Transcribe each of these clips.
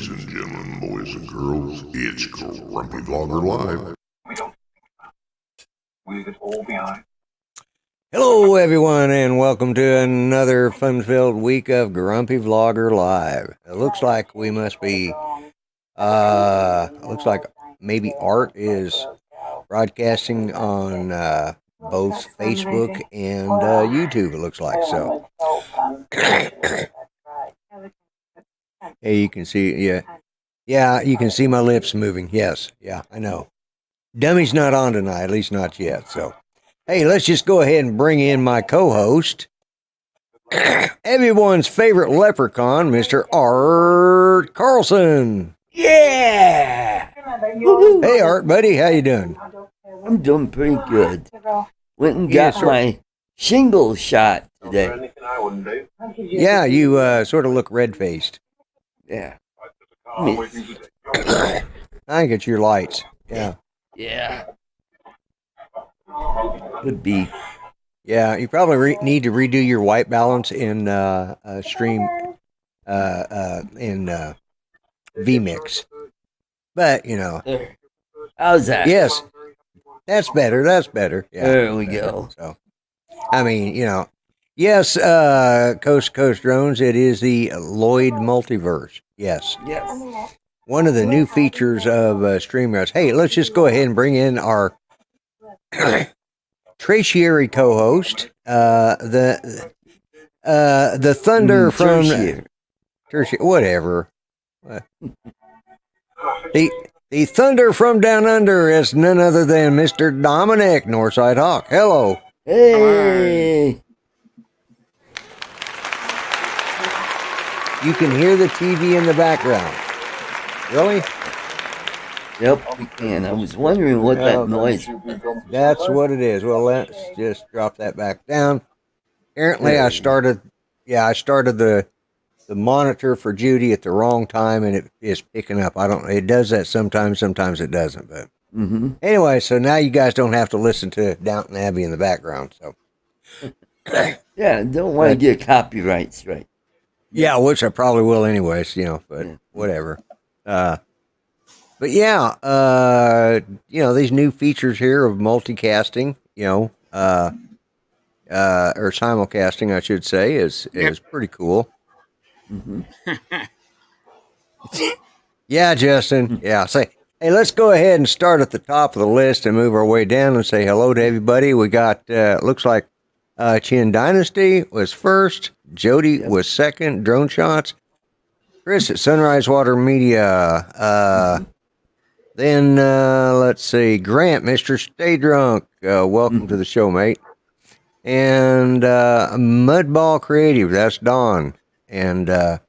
Ladies and gentlemen, boys and girls, it's Grumpy Vlogger Live. We don't leave it all behind. Hello, everyone, and welcome to another fun-filled week of Grumpy Vlogger Live. It looks like we must be, looks like maybe Art is broadcasting on both Facebook and YouTube, it looks like, so. Hey, you can see, yeah, you can see my lips moving, yes, yeah, I know. Dummy's not on tonight, at least not yet, so. Hey, let's just go ahead and bring in my co-host, everyone's favorite leprechaun, Mr. Art Carlson. Yeah! Hey, Art, buddy, how you doing? I'm doing pretty good. Went and got my shingle shot today. Yeah, you sort of look red-faced. Yeah. I think it's your lights. Yeah. Yeah. Could be. Yeah, you probably need to redo your white balance in stream in vMix. But, you know. There. How's that? Yes. That's better. That's better. Yeah. There we go. So, I mean, you know. Yes, Coast to Coast Drones, it is the Lloyd Multiverse. Yes. Yes. One of the new features of StreamYard. Hey, let's just go ahead and bring in our tertiary co-host, the Thunder from tertiary, whatever. The Thunder from Down Under is none other than Mr. Dominic Northside Hawk. Hello. Hey. You can hear the TV in the background. Really? Yep, we can. I was wondering what that noise was. That's what it is. Well, let's just drop that back down. Apparently, I started the monitor for Judy at the wrong time, and it is picking up. It does that sometimes it doesn't. But anyway, so now you guys don't have to listen to Downton Abbey in the background. So yeah, don't want to get copyright straight. Yeah, which I probably will anyways, you know, but whatever. But yeah, you know, these new features here of multicasting, you know, or simulcasting, I should say, is pretty cool. Yeah, Justin. Yeah, say, hey, let's go ahead and start at the top of the list and move our way down and say hello to everybody. We got, looks like Chin Dynasty was first. Jody was second. Drone Shots. Chris at Sunrise Water Media. Then, let's see. Grant, Mr. Stay Drunk. Welcome to the show, mate. And Mudball Creative. That's Dawn. And then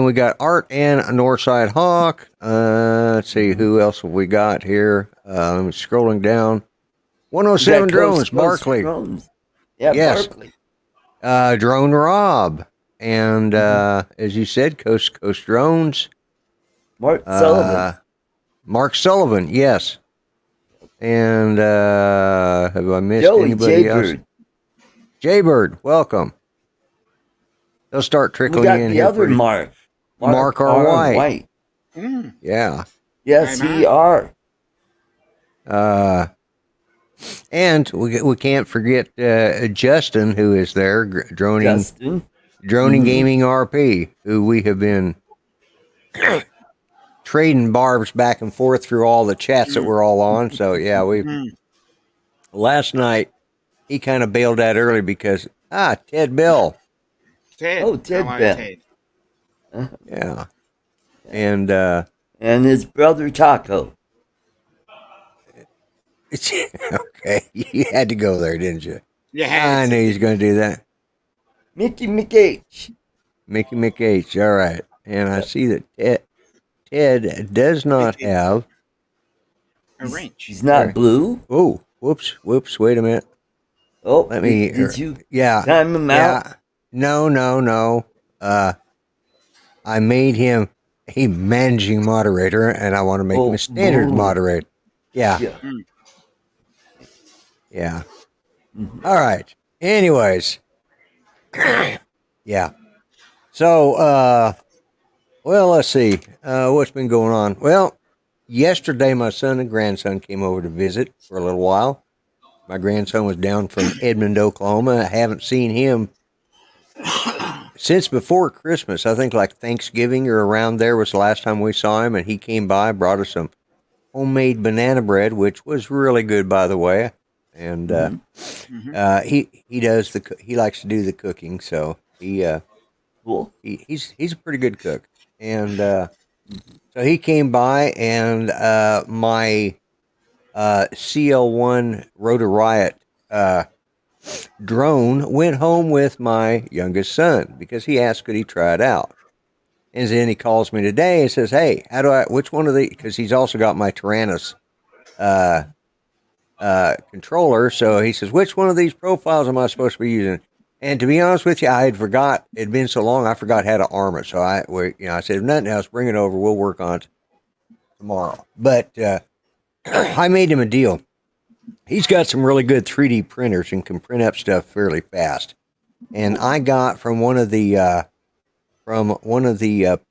we got Art and Northside Hawk. Let's see. Who else have we got here? I'm scrolling down. 107 Drones. Barkley. Yeah, yes. Barkley. Drone Rob, and as you said, Coast to Coast Drones. Mark Sullivan. Mark Sullivan, yes. And have I missed anybody else? Jaybird, welcome. They'll start trickling in. The other Mark R. White. Yeah. Yes, he are. And we can't forget Justin, who is there, Droning Gaming RP, who we have been trading barbs back and forth through all the chats that we're all on. So yeah, last night he kind of bailed out early because Ted Bell. Ted Bell. Yeah, and his brother Taco. Okay, you had to go there, didn't you? Yeah, I knew he was going to do that. Mickey McH. All right. And I see that Ted does not have a wrench. He's not blue. Oh, whoops. Wait a minute. Oh, let me. Did you? Yeah. Time him out. No. I made him a managing moderator, and I want to make him a standard moderator. Yeah. Yeah. All right. Anyways. Yeah. So, Well, let's see. What's been going on? Well, yesterday my son and grandson came over to visit for a little while. My grandson was down from Edmond, Oklahoma. I haven't seen him since before Christmas. I think like Thanksgiving or around there was the last time we saw him, and he came by, brought us some homemade banana bread, which was really good, by the way. And he does he likes to do the cooking, so Cool. he's a pretty good cook. And so he came by, and my CL1 Rotor Riot drone went home with my youngest son because he asked could he try it out. And then he calls me today and says, "Hey, which one of the?" Because he's also got my Tyrannus controller. So he says, "Which one of these profiles am I supposed to be using?" And to be honest with you, I had forgot. It'd been so long, I forgot how to arm it. So I said, if nothing else, bring it over. We'll work on it tomorrow. But I made him a deal. He's got some really good 3D printers and can print up stuff fairly fast. And I got from one of the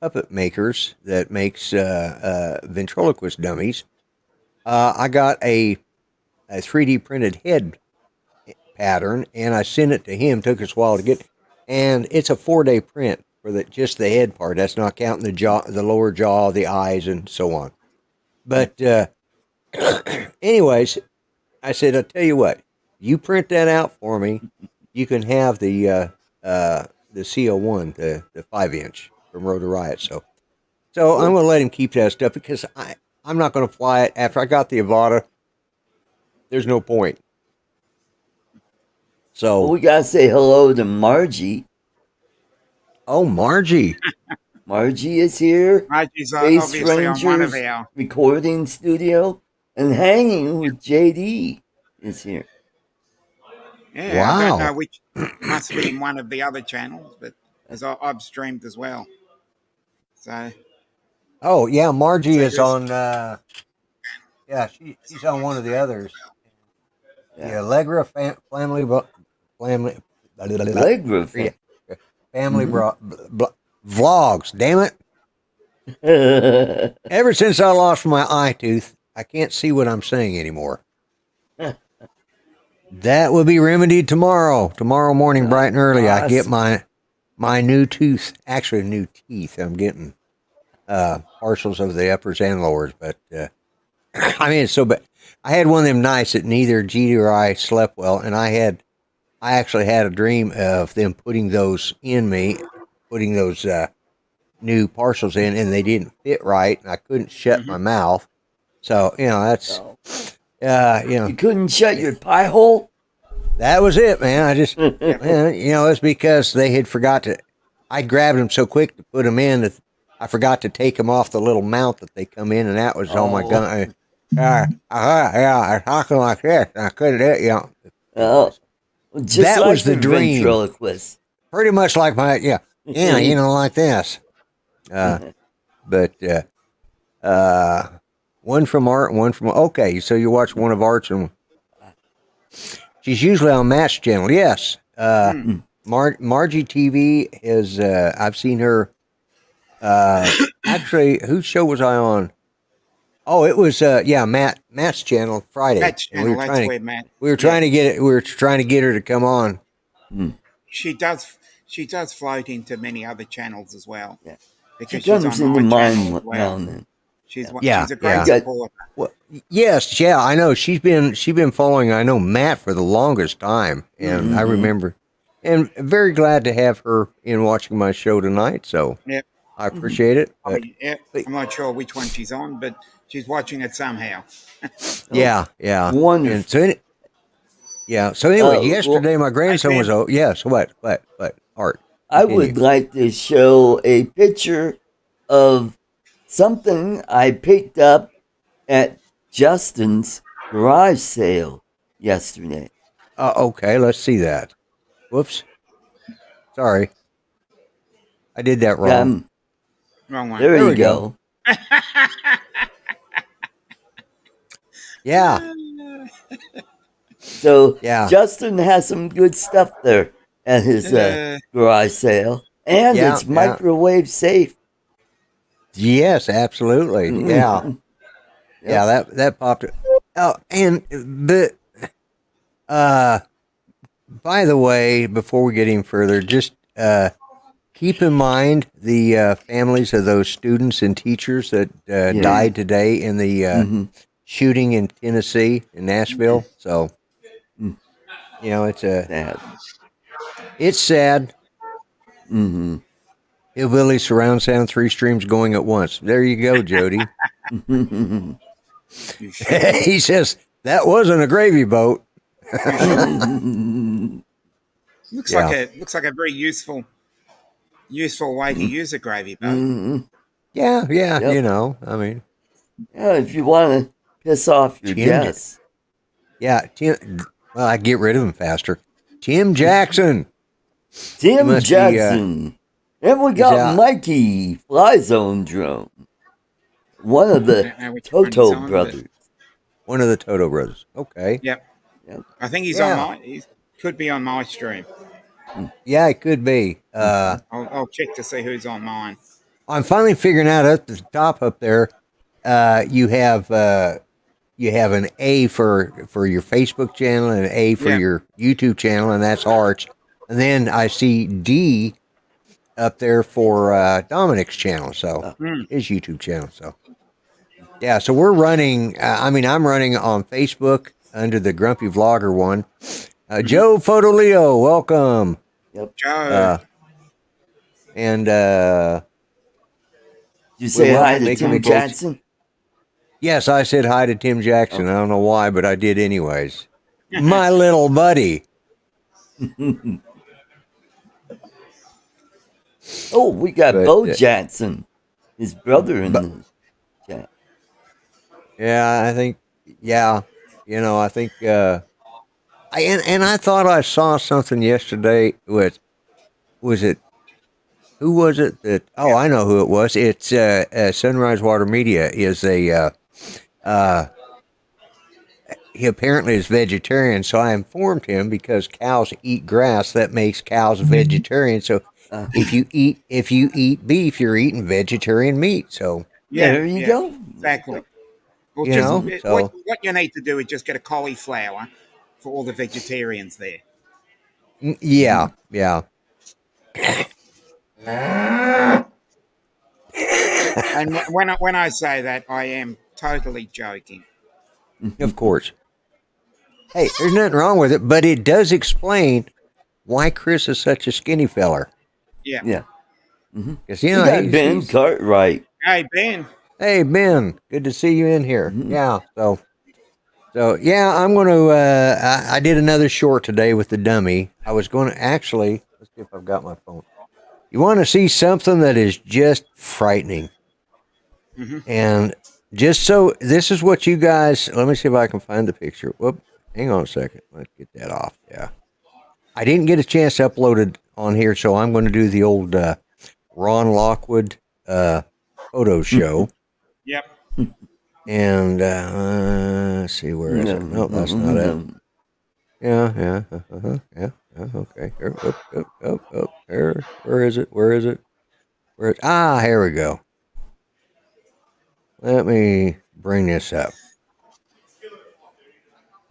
puppet makers that makes ventriloquist dummies. I got a 3D printed head pattern, and I sent it to him. Took us a while to get, and it's a 4-day print for just the head part. That's not counting the jaw, the lower jaw, the eyes, and so on. But anyways, I said, I'll tell you what, you print that out for me. You can have the CO1, the 5-inch from Rotor Riot. So I'm going to let him keep that stuff because I'm not going to fly it after I got the Avata. There's no point. So Well, we gotta say hello to Margie. Oh, Margie. Margie is here. Margie's Space obviously on one of Rangers our. recording studio, and hanging with JD is here. Yeah, I don't Wow. know which. Must be in one of the other channels, but as I've streamed as well. So Oh, yeah, Margie So is just- on, she's on one of the others. The Allegra family Allegra fan. family vlogs. Damn it. Ever since I lost my eye tooth, I can't see what I'm saying anymore. That will be remedied tomorrow. Tomorrow morning, bright and early, I get my new tooth. Actually, new teeth. I'm getting partials of the uppers and lowers, but I mean, it's so bad. I had one of them nights that neither Jeter or I slept well, and I actually had a dream of them putting those in me, putting those new partials in, and they didn't fit right, and I couldn't shut my mouth. So that's You couldn't shut your pie hole? that was it, man. I just it's because they had forgot to. I grabbed them so quick to put them in that I forgot to take them off the little mount that they come in, and that was oh my god. Talking like this, I couldn't do it. Oh, just That like was the dream. ventriloquist. Pretty much like my like this. But one from Art, one from okay. So you watch one of Art's, and she's usually on Matt's channel. Yes, Margie TV is. I've seen her. Actually, whose show was I on? Oh, it was Matt's channel Friday. Matt's And channel. That's where Matt. we were trying to get it. We were trying to get her to come on. She does. She does float into many other channels as well. Yeah. Because She comes she's into on my mine channel as now well. and then. She's Yeah, a great yeah. supporter. Well, yes, I know she's been following. I know Matt for the longest time, and I remember, and very glad to have her in watching my show tonight. So Yep. I appreciate it. I But mean, I'm not sure which one she's on, but she's watching it somehow. yeah. Wonderful. And so anyway, well, yesterday my grandson was. Oh, yes. What? Art. I Continue. would like to show a picture of something I picked up at Justin's garage sale yesterday. Okay, let's see that. Whoops. Sorry, I did that wrong. Wrong one. There There you we go. Yeah. So Yeah. Justin has some good stuff there at his garage sale, and Yeah, it's yeah. microwave safe. Yes, absolutely. Yeah. Yep. Yeah, that popped. Oh, and by the way, before we get any further, just keep in mind the families of those students and teachers that died today in the Mhm. shooting in Tennessee, in Nashville. So, Mm. it's Sad. sad. Mm-hmm. Hillbilly surround sound, 3 streams going at once. There you go, Jody. You should. He says that wasn't a gravy boat. Looks Yeah. like a very useful way to use a gravy boat. Mm-hmm. Yeah, Yep. I mean, Yeah, if you want to piss off your Tim, guests. well, I get rid of him faster. Tim Jackson. Tim must be, Jackson. And we got out. Mikey Fly Zone Drone. One of the I don't know which one he's Toto on, but- brothers. One of the Toto brothers. Okay. Yep. Yep. I think he's Yeah. on my. He could be on my stream. Yeah, it could be. I'll check to see who's on mine. I'm finally figuring out at the top up there, you have an A for your Facebook channel and an A for Yeah. your YouTube channel, and that's Arch. And then I see D up there for Dominic's channel, so his YouTube channel. So yeah, so we're running. I'm running on Facebook under the Grumpy Vlogger one. Joe Fotoleo, welcome. Joe. And You say Well, hi to making Tim me go- Jackson? yes, I said hi to Tim Jackson. I don't know why, but I did anyways. My little buddy. Oh, we got But, Bo Jackson, his brother in the chat. Yeah, I think. Yeah, I think. I thought I saw something yesterday with. Was it? Who was it that? Oh, I know who it was. It's Sunrise Water Media is a. He apparently is vegetarian, so I informed him because cows eat grass. That makes cows vegetarian. So if you eat beef, you're eating vegetarian meat. So There you go. Exactly. Well, what you need to do is just get a cauliflower for all the vegetarians there. Yeah. And when I say that, I am totally joking. Of course. Hey, there's nothing wrong with it, but it does explain why Chris is such a skinny feller. Yeah. Yeah. 'Cause, We got he's- Ben Cartwright. Hey, Ben. Hey, Ben, good to see you in here. Mhm. Yeah, so yeah, I'm going to, I did another short today with the dummy. I was going to actually, let's see if I've got my phone. You want to see something that is just frightening. And just so, this is what you guys, let me see if I can find the picture. Whoop, hang on a second. Let's get that off. Yeah. I didn't get a chance to upload it on here, so I'm going to do the old Ron Lockwood photo show. Yep. And let's see, where is it? No, that's not it. Yeah. Okay. Here, where is it? Here we go. Let me bring this up.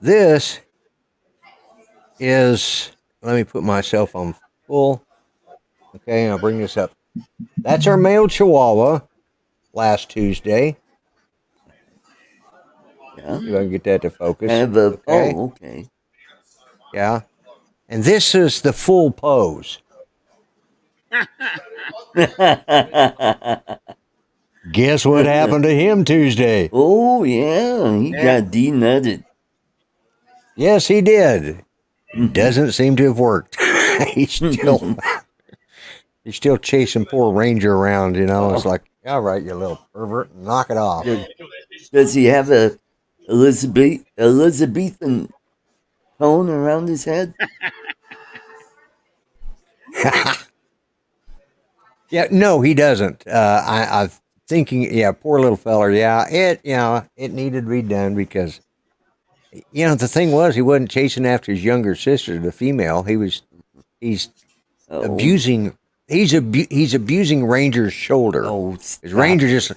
This is, let me put myself on full. Okay, I'll bring this up. That's our male Chihuahua last Tuesday. Yeah. See if I can get that to focus. Okay. Oh, okay. Yeah. And this is the full pose. Guess what happened to him Tuesday? Oh, yeah. He got denutted. Yes, he did. Doesn't seem to have worked. he's still chasing poor Ranger around, It's like, all right, you little pervert, knock it off. Does he have a Elizabethan tone around his head? Yeah, no, he doesn't. I'm thinking, poor little feller. Yeah, it needed to be done because, the thing was, he wasn't chasing after his younger sister, the female. He's abusing he's abusing Ranger's shoulder. Oh, Ranger just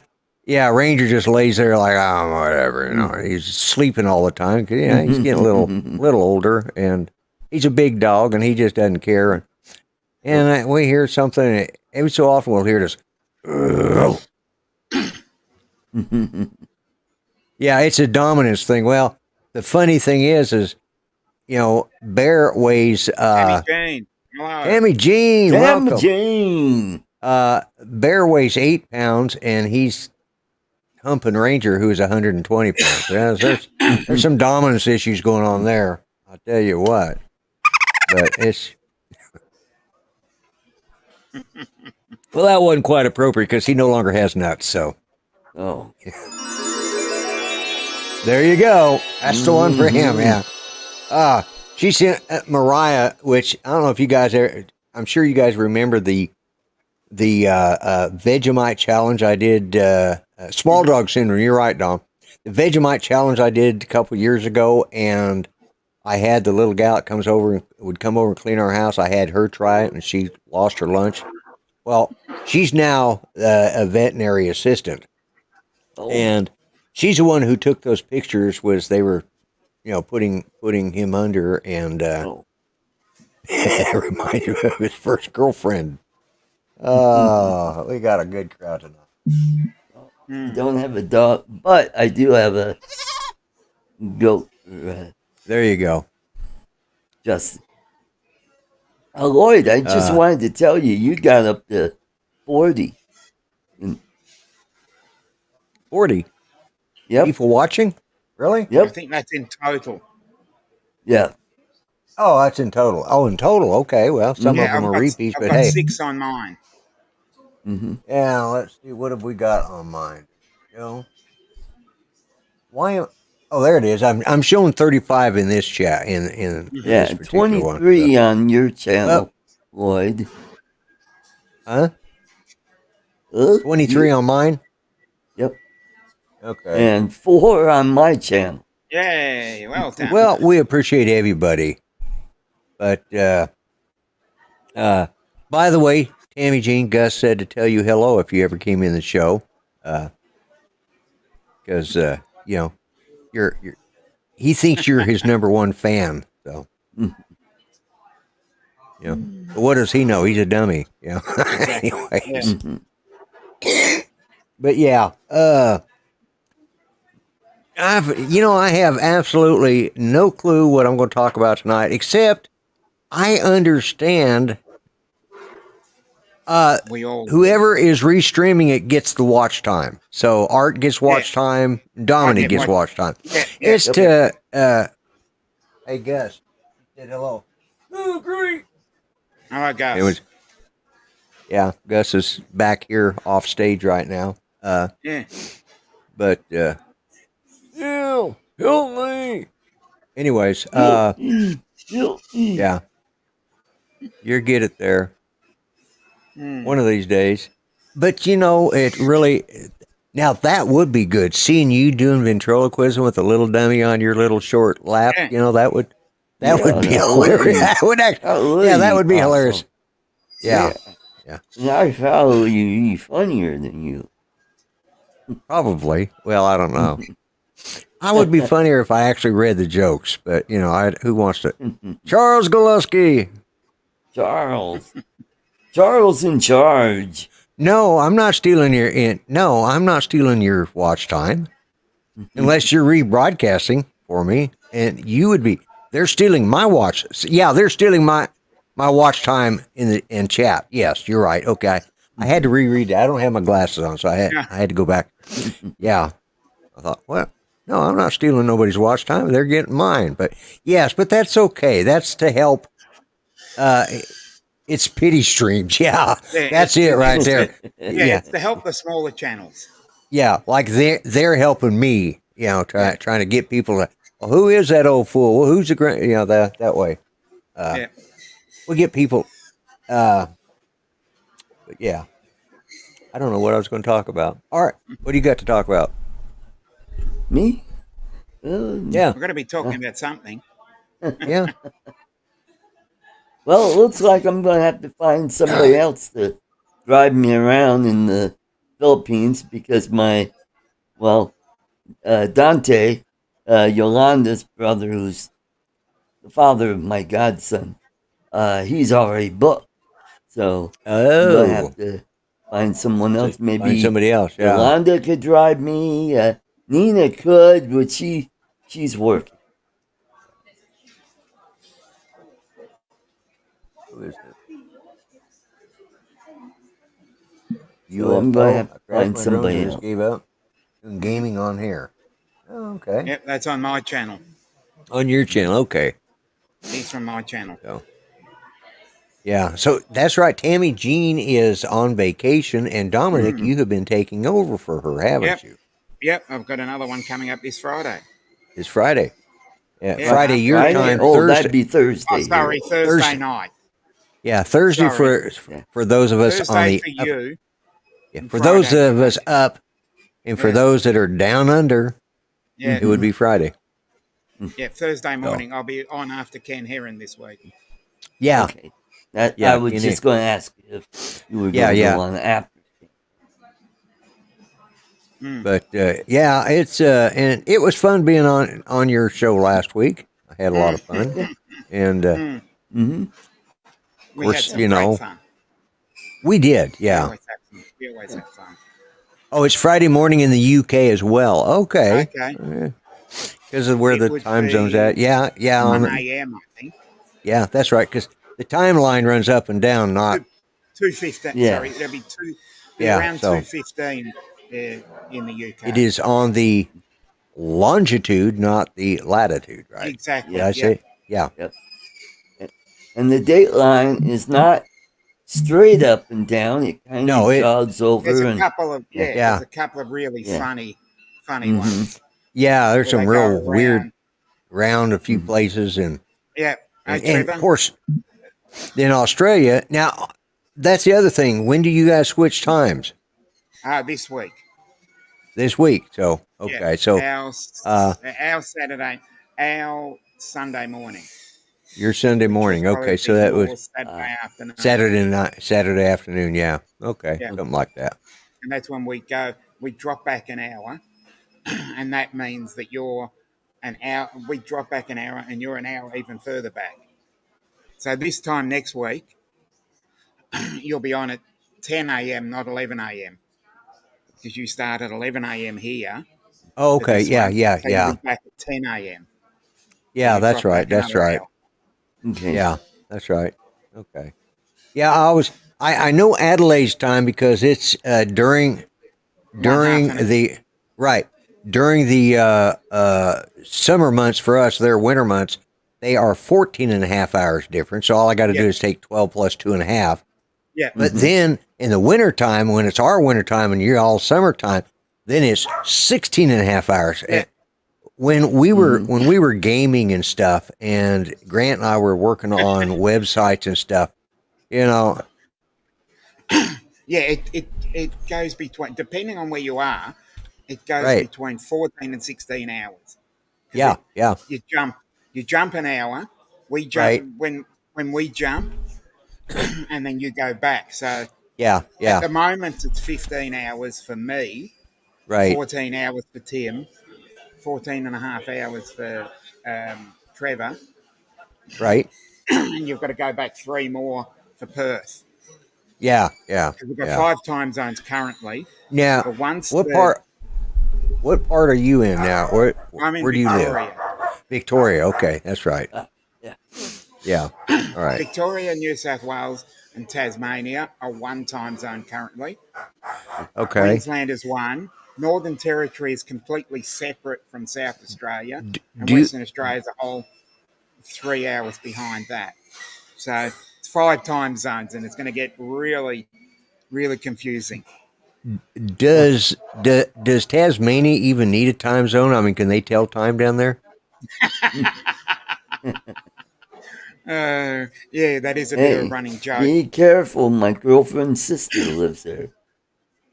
lays there like, oh, whatever, you know. He's sleeping all the time because he's getting a little older, and he's a big dog, and he just doesn't care. And we hear something every so often. We'll hear this. Yeah, it's a dominance thing. Well, the funny thing is Bear weighs Tammy Jane. Hello. Tammy Jean. Tammy Welcome. Jane. Bear weighs 8 pounds, and he's humping Ranger, who's 120 pounds. Yeah, there's some dominance issues going on there. I'll tell you what. But it's well, that wasn't quite appropriate because he no longer has nuts. So, there you go. That's the one for him. Yeah. She sent Mariah, which I don't know if you guys I'm sure you guys remember the Vegemite challenge I did. Small dog syndrome. You're right, Dom. The Vegemite challenge I did a couple years ago, and I had the little gal that would come over and clean our house. I had her try it, and she lost her lunch. Well, she's now a veterinary assistant, and she's the one who took those pictures. Was they were, putting him under, and it reminded me of his first girlfriend. Oh, we got a good crowd tonight. Don't have a dog, but I do have a goat. There you go. Justin. Lloyd, I just wanted to tell you, you got up to 40. 40? Yep. People watching? Really? Yep. I think that's in total. Yeah. Oh, that's in total. Oh, in total. Okay. Well, some of them are repeats, I've but got hey. 6 on mine. Yeah, let's see. What have we got on mine? Oh, there it is. I'm showing 35 in this chat. In this particular 23 one. on your channel, Lloyd. Huh? 23 on mine? Yep. Okay. And 4 on my channel. Yay! Well done. Well, we appreciate everybody. But by the way, Tammy Jean, Gus said to tell you hello if you ever came in the show. Because he thinks you're his number one fan. So but what does he know? He's a dummy. Anyways. But yeah, I have absolutely no clue what I'm going to talk about tonight, except I understand whoever is restreaming it gets the watch time. So Art gets watch time, Dominic gets watch time. It's to hey Gus, said hello. Oh, great. All right, Gus. Gus is back here off stage right now. But help me. Anyways, yeah, you'll get it there one of these days. But it really now that would be good. Seeing you doing ventriloquism with a little dummy on your little short lap, that would be hilarious. That would be hilarious. Yeah. And I follow you funnier than you. Probably. Well, I don't know. I would be funnier if I actually read the jokes, but who wants to? Charles Goluski. Charles in charge. No, I'm not stealing your watch time, unless you're rebroadcasting for me, and you would be. They're stealing my watch. Yeah, they're stealing my watch time in chat. Yes, you're right. Okay, I had to reread that. I don't have my glasses on, so I had to go back. Yeah, I thought, well, no, I'm not stealing nobody's watch time. They're getting mine. But yes, but that's okay. That's to help. It's pity streams. Yeah, that's it right there. It's to help the smaller channels. Yeah, like they're helping me. Trying to get people to. Well, who is that old fool? Well, who's the grand? That way. We get people. But yeah, I don't know what I was going to talk about. All right, what do you got to talk about? Me? Yeah, We're going to be talking about something. Yeah. Well, it looks like I'm going to have to find somebody else to drive me around in the Philippines because Dante, Yolanda's brother, who's the father of my godson, he's already booked. So I'm going to have to find someone else. Maybe find somebody else. Yeah. Yolanda could drive me. Nina could, but she's working. Who is this? So I'm going to have to find somebody else. Just gave up. Doing gaming on here. Oh, okay. Yep, that's on my channel. On your channel, okay. He's from my channel. So, yeah, so that's right. Tammy Jean is on vacation, and Dominic, you have been taking over for her, haven't you? Yep, I've got another one coming up this Friday. It's Friday. Yeah, Friday, your time. Oh, Thursday. that'd be Thursday. Oh, sorry, Thursday night. Yeah, Thursday for those of us Thursday on the for you. Yeah, for those of us up, and for those that are down under, it would be Friday. Yeah, Thursday morning. I'll be on after Ken Heron this week. Yeah. Okay. I was just going to ask you if you were going to go on after. But it's and it was fun being on your show last week. I had a lot of fun, and of course, fun. We did. Yeah. We always have fun. Oh, it's Friday morning in the UK as well. Okay. Because of where the time zone's at. Yeah. 1 a.m. I think. Yeah, that's right. Because the timeline runs up and down, not 2:15. Yeah. Sorry, it'll be around 2:15 in the UK. It is on the longitude, not the latitude, right? Exactly. Yeah, I say. Yeah. Yep. And the dateline is not straight up and down. It kind of jogs over. There's a couple of there's a couple of really funny ones. Yeah, there's some real weird round a few places and and of course in Australia. Now that's the other thing. When do you guys switch times? This week. This week. So okay, so our Saturday, our Sunday morning. Your Sunday morning. Okay, so that was Saturday afternoon. Saturday afternoon. Yeah. Okay, something like that. And that's when we go. We drop back an hour, and that means that you're an hour. We drop back an hour, and you're an hour even further back. So this time next week, you'll be on at 10 a.m., not 11 a.m., because you start at 11 a.m. here. Oh, okay. Yeah. You'll be back at 10 a.m. Yeah, that's right. That's right. Hour. Okay. Yeah, that's right. Okay. Yeah, I know Adelaide's time because it's during the summer months for us. They're winter months. They are 14 and a half hours different. So all I got to do is take 12 plus 2.5. Yeah. But then in the wintertime, when it's our wintertime and you're all summertime, then it's 16 and a half hours. Yeah. When we were gaming and stuff, and Grant and I were working on websites and stuff, Yeah, it goes between, depending on where you are, it goes between 14 and 16 hours. Yeah. You jump an hour. We jump when we jump, and then you go back. So yeah. At the moment, it's 15 hours for me. Right. 14 hours for Tim. 14 and a half hours for Trevor. Right. And you've got to go back 3 more for Perth. Yeah. We've got 5 time zones currently. Now, what part are you in now? Where do you live? Victoria. Okay, that's right. Yeah. All right. Victoria, New South Wales, and Tasmania are 1 time zone currently. Okay. Queensland is 1. Northern Territory is completely separate from South Australia, and Western Australia is a whole 3 hours behind that. So it's 5 time zones, and it's going to get really, really confusing. Does Tasmania even need a time zone? I mean, can they tell time down there? Yeah, that is a bit of a running joke. Be careful, my girlfriend's sister lives there.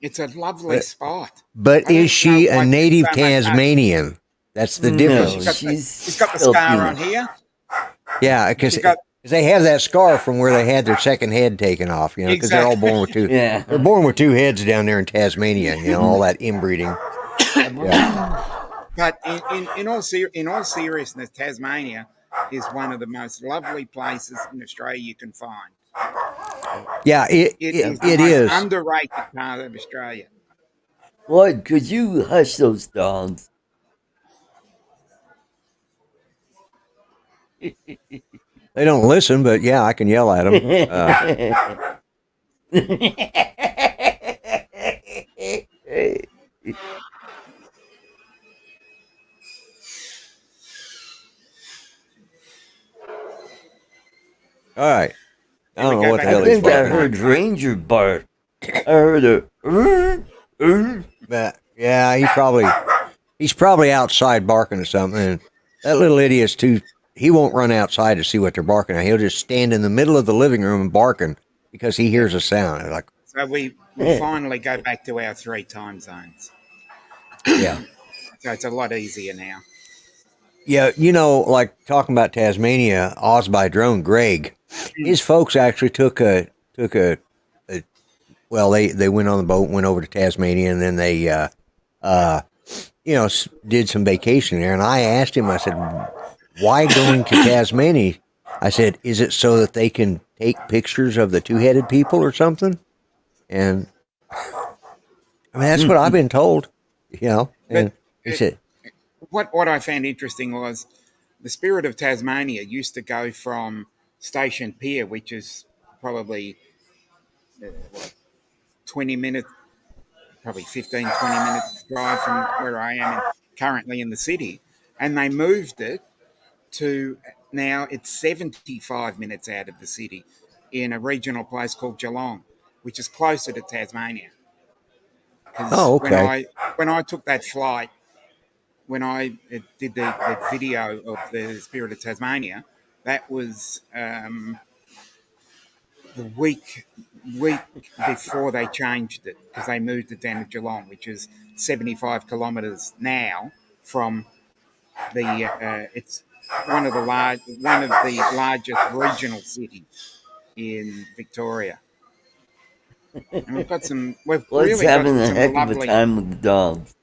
It's a lovely spot. But is she a native Tasmanian? That's the difference. She's got the scar on here. Yeah, because Because they have that scar from where they had their second head taken off, because they're all born with two. Yeah. They're born with two heads down there in Tasmania, all that inbreeding. Yeah. But in all seriousness, Tasmania is one of the most lovely places in Australia you can find. Yeah, it is the it most is. underrated part of Australia. Lloyd, could you hush those dogs? They don't listen, but yeah, I can yell at them. All right. I don't know what the I hell he's think I barking at. heard Ranger bark. I heard a. But yeah, he's probably outside barking or something. And that little idiot's too. He won't run outside to see what they're barking at. He'll just stand in the middle of the living room and barking because he hears a sound. Like, So we finally go back to our 3 time zones. yeah, So it's a lot easier now. yeah. Like talking about Tasmania, Oz by drone. Greg, his folks actually took a. Well, they went on the boat, went over to Tasmania, and then they, did some vacation there. And I asked him, I said, why going to Tasmania? I said, is it so that they can take pictures of the two-headed people or something? And I mean, that's what I've been told, And he said, What I found interesting was the Spirit of Tasmania used to go from Station Pier, which is probably 20 minutes, probably 15, 20 minutes drive from where I am currently in the city. And they moved it to now it's 75 minutes out of the city in a regional place called Geelong, which is closer to Tasmania. oh, okay. When I took that flight, when I did the video of the Spirit of Tasmania, that was the week before they changed it, because they moved it down to Geelong, which is 75 kilometres now from the. It's one of the largest regional cities in Victoria. And we've Lloyd's really having got a some heck of a lovely. time with the dogs.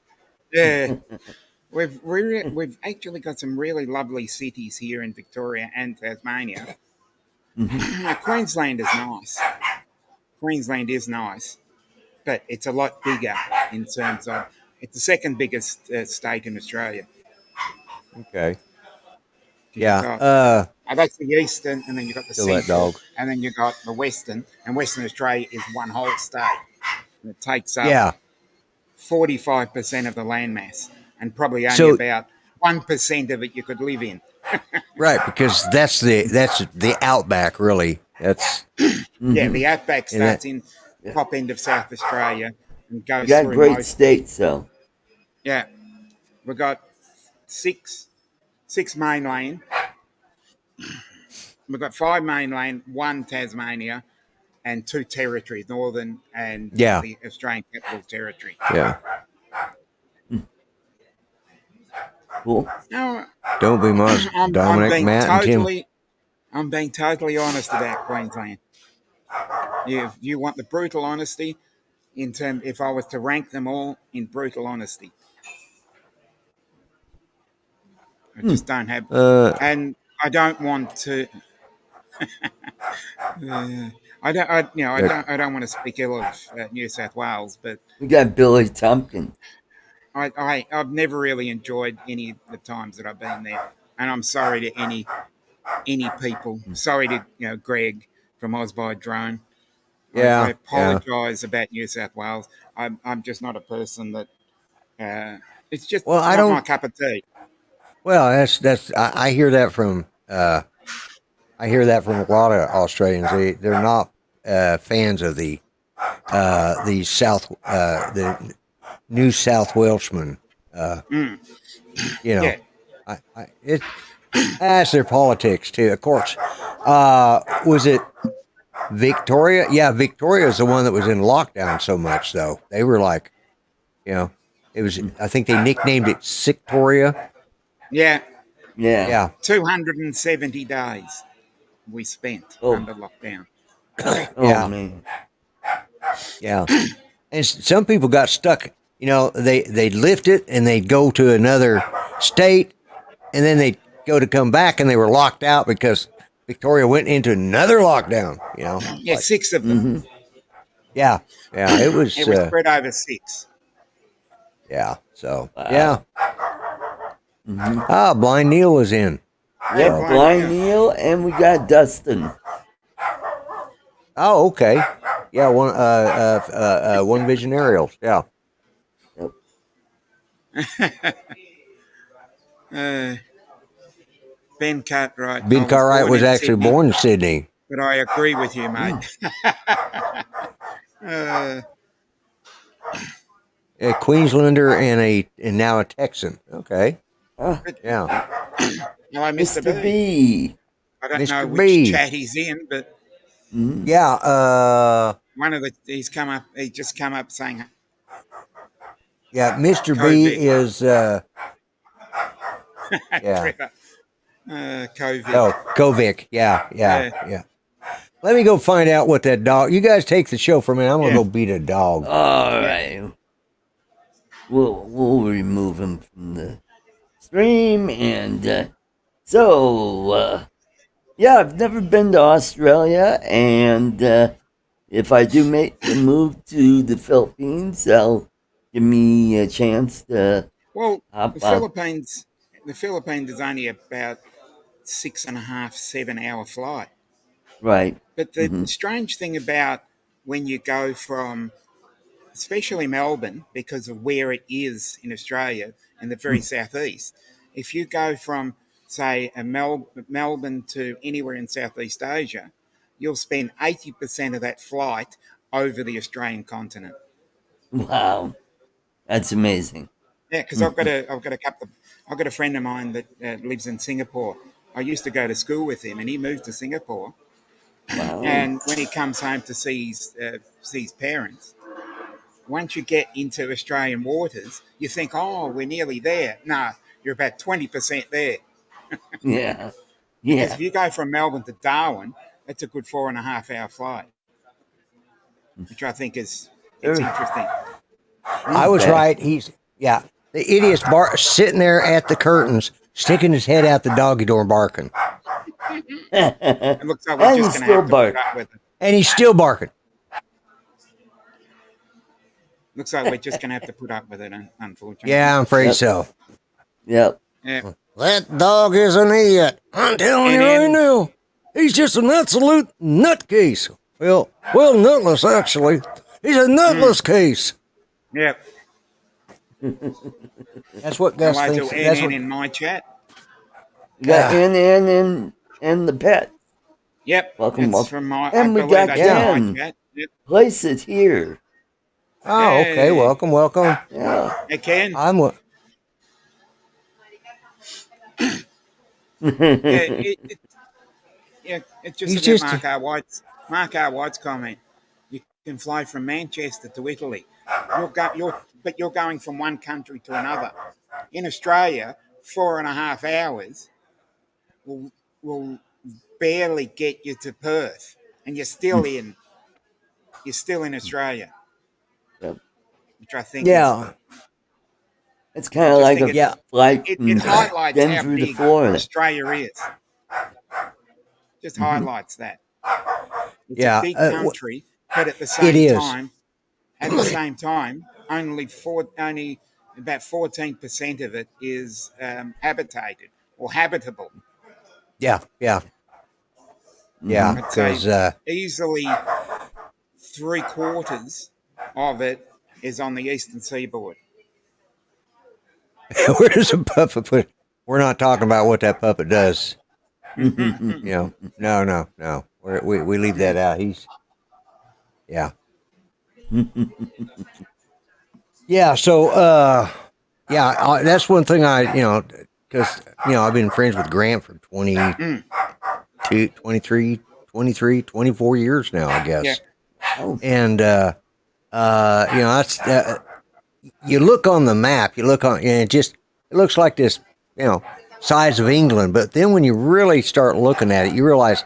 Yeah, we've actually got some really lovely cities here in Victoria and Tasmania. Queensland is nice. Queensland is nice, but it's a lot bigger in terms of it's the second biggest state in Australia. Okay. You've Yeah. got- that's the eastern, and then you've got the Kill that central, dog. and then you've got the western. And Western Australia is one whole state. And it takes up Yeah. 45% of the landmass, and probably only So- about 1% of it you could live in. Right, because that's the outback, really. That's Yeah, the outback And that- starts in top end of South Australia and goes You got through great most. states, though. Yeah, we've got six mainland. We've got 5 mainland, 1 Tasmania, and 2 territories, Northern and Yeah. the Australian Capital Territory. yeah. Cool. No, Don't be much, Dominic, Matt, and Tim. I'm being totally honest about Queensland. If you want the brutal honesty, if I was to rank them all in brutal honesty, I just don't have, and I don't want to. I don't want to speak ill of New South Wales, but We got Billy Tompkins. I've never really enjoyed any of the times that I've been there, and I'm sorry to any people. Sorry to Greg from Oz by Drone. Yeah, I apologise about New South Wales. I'm just not a person that. It's just Well, I not don't- my cup of tea. Well, I hear that from a lot of Australians. They're not fans of the New South Welshmen. Yeah. That's their politics too. Of course, was it Victoria? Yeah, Victoria is the one that was in lockdown so much, though. They were like, it was. I think they nicknamed it Sictoria. Yeah, Yeah. Yeah, 270 days. we spent Oh. under lockdown. Oh Yeah. man. Yeah. And some people got stuck. You know, they'd lift it and they'd go to another state, and then they'd go to come back and they were locked out because Victoria went into another lockdown. You know, Yeah, 6 of them. Mm-hmm. yeah, it was, It was spread over 6. yeah. So Wow. yeah. Mm-hmm. Blind Neil was in. Yep, Blind Blind Neil. Neil, and we got Dustin. Oh, okay. Yeah, one Vision Aerials. Yeah. Ben Cartwright. Ben I Cartwright born was in actually Sydney, born in Sydney. But I agree with you, mate. A Queenslander and now a Texan. Okay. Yeah. Hello, Mr. Mr. B. B. I don't Mr. know which B. chat he's in, but Mhm. Yeah. one of the he's come up. He just come up saying, Yeah. Mr. COVID. B is. Yeah. COVID. Oh, Kovic. Yeah. Let me go find out what that dog. You guys take the show for a minute. I'm gonna go beat a dog. All right. We'll remove him from the stream, and yeah, I've never been to Australia, and if I do make the move to the Philippines, that'll give me a chance to Well, hop the up. Philippines. The Philippines is only about 6.5, 7 hour flight. Right. But the Mhm. strange thing about when you go from, especially Melbourne, because of where it is in Australia in the very southeast, if you go from, say, Melbourne to anywhere in Southeast Asia, you'll spend 80% of that flight over the Australian continent. Wow, that's amazing. Yeah, because I've got a friend of mine that lives in Singapore. I used to go to school with him, and he moved to Singapore. Wow. And when he comes home to see his parents, once you get into Australian waters, you think, oh, we're nearly there. No, you're about 20% there. Yeah. Because Yeah. if you go from Melbourne to Darwin, that's a good 4.5 hour flight, which I think it's interesting. I was right. The idiot's sitting there at the curtains, sticking his head out the doggy door, barking, It looks like we're And just he's going to still have to barking. put up with it. and he's still barking. Looks like we're just going to have to put up with it, unfortunately. Yeah, I'm afraid Yep. so. Yep. Yeah. That dog is an idiot. I'm telling you right now. He's just an absolute nutcase. Well, nutless, actually. He's a nutless case. Yeah. That's what Gus Hello thinks. to That's NN what, in my chat. We got Yeah. NN and the pet. Yep. Welcome, It's welcome. from my, And I we believe got that's in Ken. my chat. Yep. Place it here. oh, okay. Hey. Welcome. Yeah. Hey, Ken. I'm. It's just He's about just- Mark R. White's comment. You can fly from Manchester to Italy. But you're going from one country to another. In Australia, 4.5 hours will barely get you to Perth, and you're still in Australia, Yep. which I think Yeah. It's kind of like think a Yeah. flight it from highlights how Denver to big Florida. Australia is. Just highlights that. It's Yeah, a big country, but at the same it is. time, only about 14% of it is habitated or habitable. Yeah. I'd say Because easily 3/4 of it is on the eastern seaboard. where does a puppet put? We're not talking about what that puppet does. No. We leave that out. Yeah. Yeah. So, that's one thing because I've been friends with Grant for 22, 23, 24 years now, I guess. Yeah. And that's you look on the map, and it looks like this, size of England. But then when you really start looking at it, you realize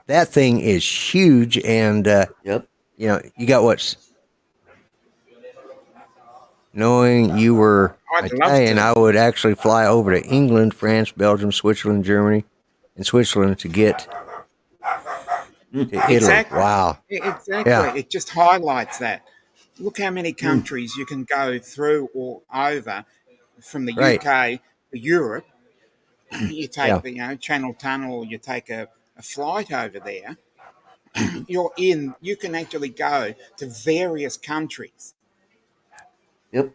that thing is huge, and Yep. you know, you got what's knowing you were I'd love Italian, to. I would actually fly over to England, France, Belgium, Switzerland, Germany, and Switzerland to get to Italy. Exactly. Wow. Exactly. Yeah. It just highlights that. Look how many countries you can go through or over from the Right. UK to Europe. You take Yeah. the Channel Tunnel, or you take a flight over there. You can actually go to various countries, Yep.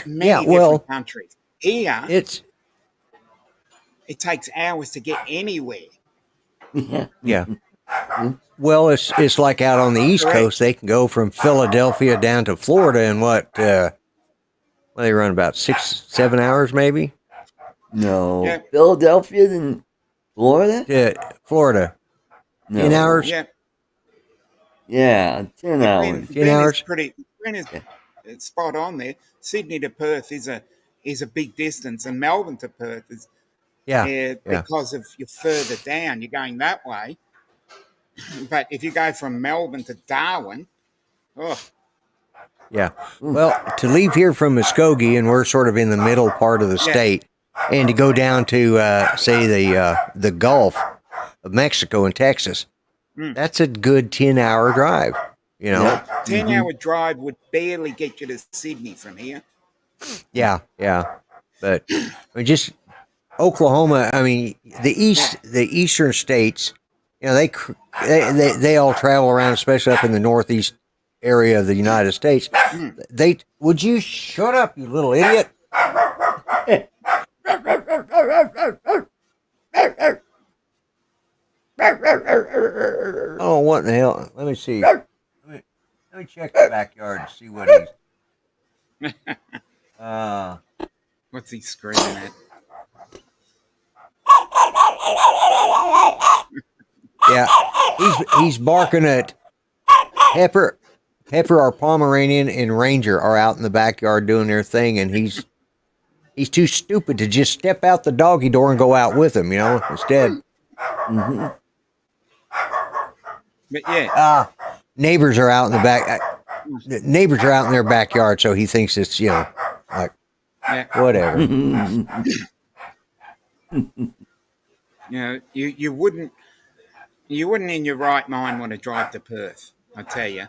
many well, different countries. Here, It's it takes hours to get anywhere. Yeah. yeah. Well, it's like out on the East Correct. Coast. They can go from Philadelphia down to Florida in what? Well, they run about 6-7 hours, maybe. No. Yeah. Philadelphia and Florida? To Florida, No. 10 hours. Yeah, Yeah, 10 hours. 10 hours. Ben is it's spot on there. Sydney to Perth is a big distance, and Melbourne to Perth is Yeah. because of you're further down. You're going that way, but if you go from Melbourne to Darwin, oh, Yeah. Well, to leave here from Muskogee, and we're sort of in the middle part of the Yeah. state, and to go down to say the Gulf of Mexico and Texas, that's a good 10-hour drive. You know. Yeah. 10-hour drive would barely get you to Sydney from here. Yeah. But I mean, just Oklahoma. I mean, the eastern states. You know, they all travel around, especially up in the northeast area of the United States. Would you shut up, you little idiot? Oh, what in the hell? Let me see. Let me check the backyard and see what he's. What's he screaming at? Yeah, he's barking at Pepper, our Pomeranian, and Ranger are out in the backyard doing their thing, and he's too stupid to just step out the doggy door and go out with him. You know, instead. But yeah, Neighbors are out in the back. Neighbors are out in their backyard, so he thinks it's like yeah. whatever. You wouldn't in your right mind want to drive to Perth. I tell you,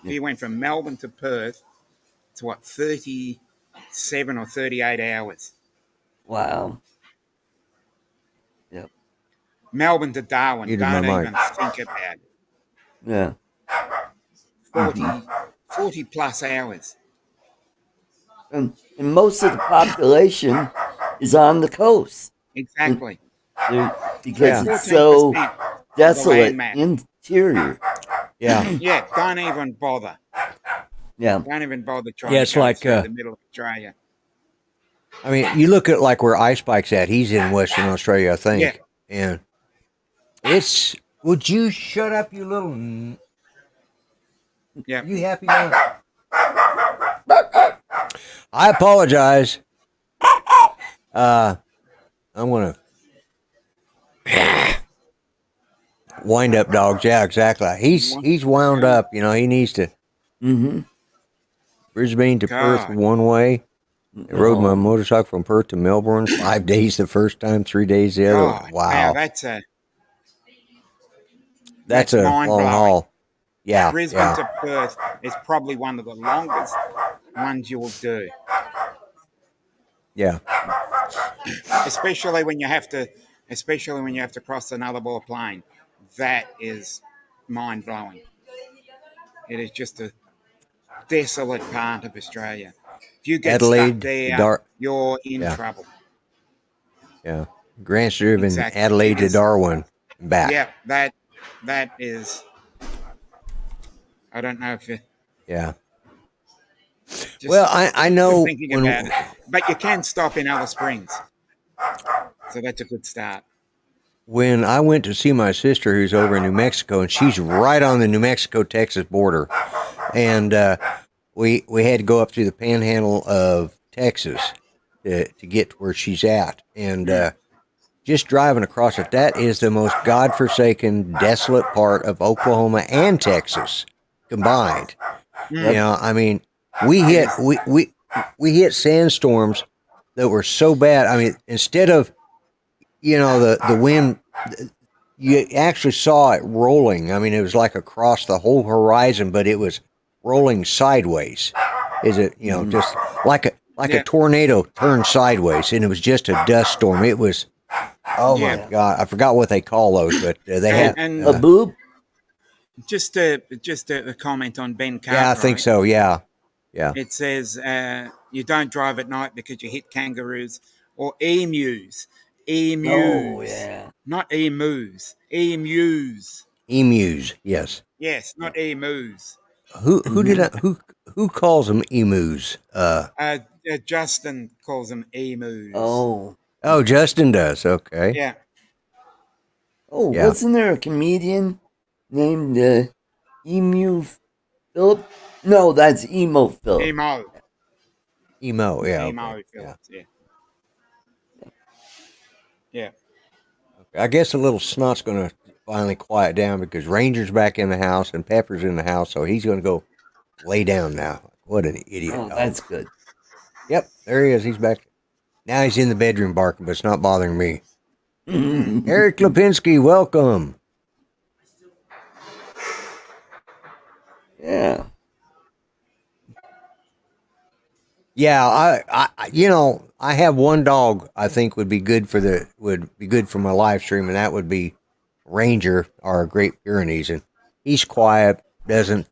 if you went from Melbourne to Perth, it's what 37 or 38 hours. Wow. Yep. Melbourne to Darwin, Eating my don't mind. even think about it. Yeah. 40 plus hours. And most of the population is on the coast. Exactly. Because Yeah. it's so 14% desolate mass. interior. Yeah, Yeah, don't even bother. Yeah. Don't even bother trying Yeah, to it's go like, through the middle of Australia. I mean, you look at like where Ice Spike's at. He's in Western Australia, I think. Yeah. And it's. Would you shut up, you little? Yeah. Are you happy now? I apologize. I'm gonna wind up dogs. Yeah, exactly. He's wound up. You know, he needs to. Mm-hmm. Brisbane to God. Perth one way. I rode my motorcycle from Perth to Melbourne. 5 days the first time, 3 days the other. God, Wow, that's a that's long mind-blowing. haul. Yeah, Brisbane yeah. to Perth is probably one of the longest ones you'll do, Yeah. especially when you have to cross the Nullarbor Plain. That is mind blowing. It is just a desolate part of Australia. If you get Adelaide, stuck there, Dar- you're in Yeah. trouble. Yeah. Grant's driven Exactly. Adelaide It to is- Darwin and back. Yeah, that is. I don't know if you. Yeah. Just Well, I know thinking when about it, but you can stop in Alice Springs, so that's a good start. when I went to see my sister who's over in New Mexico, and she's right on the New Mexico-Texas border, and we had to go up through the panhandle of Texas to get to where she's at, and just driving across it, that is the most godforsaken, desolate part of Oklahoma and Texas combined. You know, I mean, we hit sandstorms that were so bad. I mean, instead of, you know, the wind, you actually saw it rolling. I mean, it was like across the whole horizon, but it was rolling sideways. Is it, you know, just like a tornado turned sideways, and it was just a dust storm. It was, oh my God, I forgot what they call those, but they had a boob. Just a comment on Ben Cartwright. Yeah, I think so. Yeah. It says you don't drive at night because you hit kangaroos or emus. Emus. Oh, yeah. Not emus. Emus. Emus. Yes. Yes, not emus. Who calls them emus? Justin calls them emus. Oh, Justin does. Okay. Yeah. oh, Yeah. wasn't there a comedian named Emu Philip? No, that's Emo Philip. Emo. Emo. Yeah. Emo Okay. Phillips. Yeah. Yeah. I guess a little snot's going to finally quiet down because Ranger's back in the house and Pepper's in the house, so he's going to go lay down now. What an idiot! Oh, dog. that's good. Yep, there he is. He's back. Now he's in the bedroom barking, but it's not bothering me. Eric Lipinski, welcome. Yeah. Yeah, I you know, I have one dog I think would be good for my live stream, and that would be Ranger, our Great Pyrenees, and he's quiet, doesn't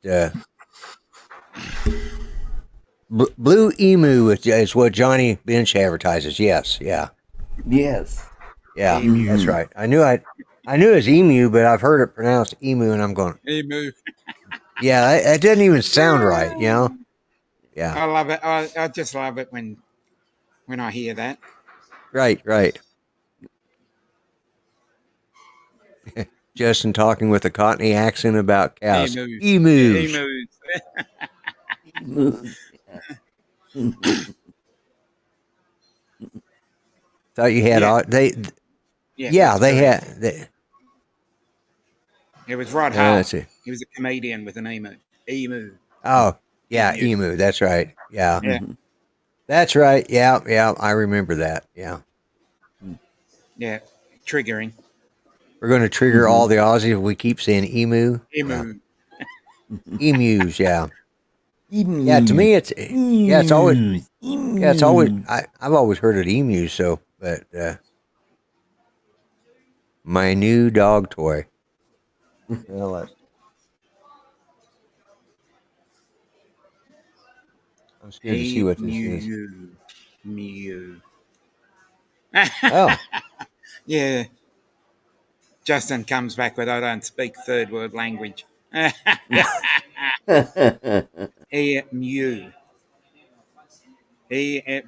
Blue Emu is what Johnny Bench advertises. Yes, yeah. Yes. Yeah, that's right. I knew it was emu, but I've heard it pronounced emu, and I'm going, Emu. yeah, it doesn't even sound right, you know? Yeah. I love it. I just love it when I hear that. Right. Justin talking with a Cockney accent about cows. Emus. Emus. Thought you had they had. It was Rod let's Hart. see. He was a comedian with an emu. Emu. Oh, yeah, emu. That's right. Yeah. Yeah. That's right. Yeah. I remember that. Yeah. Yeah. Triggering. We're going to trigger all the Aussies if we keep saying emu. Emu. Yeah. Emus, yeah. Yeah, to me it's always I've always heard it emus, so but my new dog toy. I'm scared to see what this is. Mew. Oh. Yeah. Justin comes back with I don't speak third world language. Emu.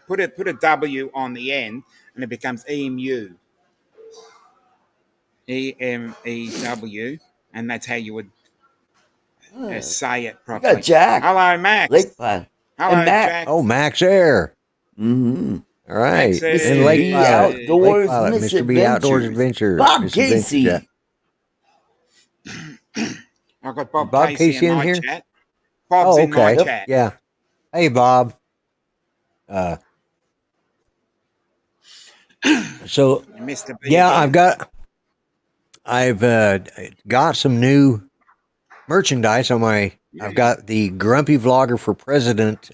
Put a W on the end and it becomes emu. EMEW, and that's how you would say it properly. got Jack. Hello, Max. Hello, Max. Max. Oh, Max Air. Mm-hmm. All right. Max Air. And Lake Pilot. Outdoors Lake Pilot, Mr. B Outdoors Adventure. Bob Mr. Casey. Adventure, I've got Bob Bob Casey Casey in in my here? chat. Bob's in my chat. Yeah. Hey, Bob. So Mr. B. yeah, I've got some new merchandise on my. I've got the Grumpy Vlogger for President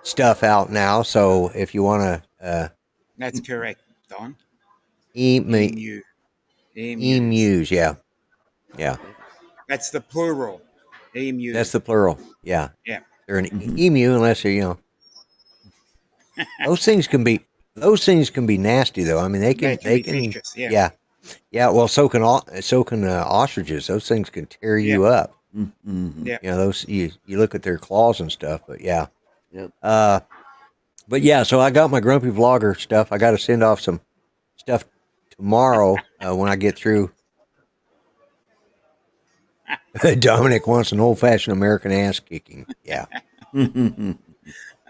stuff out now. So if you want to, That's correct, Don. emus, yeah. That's the plural. Emu. That's the plural. Yeah. Yeah. They're an emu unless they're, you know. Those things can be nasty though. I mean, they can be vicious, yeah. Well, so can ostriches. Those things can tear you up. Mm-hmm. Yeah. You know, those you look at their claws and stuff, but yeah. Yep. But yeah, so I got my Grumpy Vlogger stuff. I got to send off some stuff tomorrow when I get through. Dominic wants an old-fashioned American ass kicking. Yeah.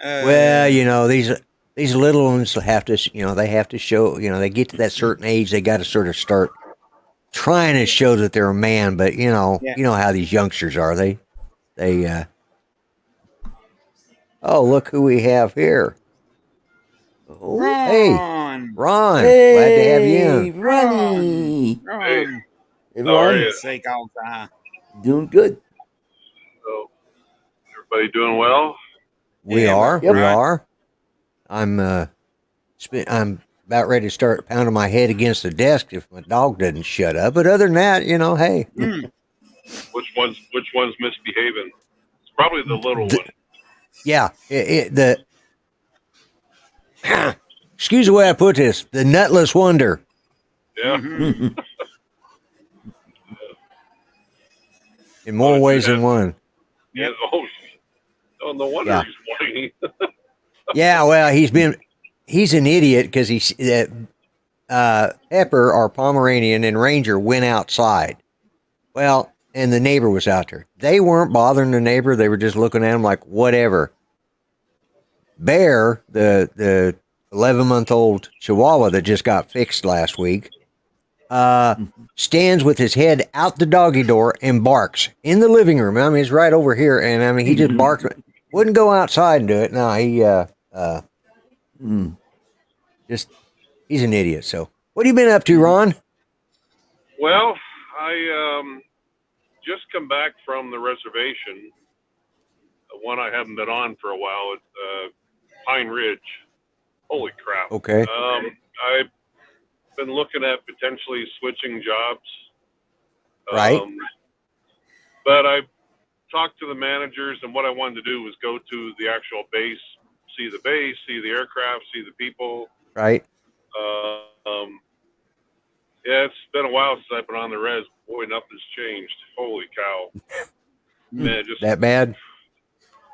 Well, you know, these these little ones have to, they have to show, they get to that certain age, they got to sort of start trying to show that they're a man. But Yeah. you know how these youngsters are. They. Oh, look who we have here. Oh, hey, Ron. Ron. Hey, Glad to have you in. Ronnie. Ron. Hey, How are Ron. you? Seagulls are. Doing good. So, everybody doing well? We Yeah, are. Yep. We are. I'm I'm about ready to start pounding my head against the desk if my dog doesn't shut up. But other than that, hey. Mm. Which one's misbehaving? It's probably the little one. Yeah, excuse the way I put this, the nutless wonder. Yeah. Mhm. In more did you ways than have- one. Yeah. Oh, no wonder Yeah. he's whining. Yeah, well, he's an idiot because Pepper, our Pomeranian, and Ranger went outside. Well, and the neighbor was out there. They weren't bothering the neighbor. They were just looking at him like, whatever. Bear, the 11-month-old Chihuahua that just got fixed last week, stands with his head out the doggy door and barks in the living room. I mean, it's right over here. And I mean, he just barks. Wouldn't go outside and do it. No, he's an idiot. So what have you been up to, Ron? Well, I just come back from the reservation, one I haven't been on for a while at Pine Ridge. Holy crap. Okay. I've been looking at potentially switching jobs. Right. But I talked to the managers, and what I wanted to do was go to the actual base, see the aircraft, see the people. Right. Yeah, it's been a while since I've been on the res. Boy, nothing's changed. Holy cow. Man, just That bad?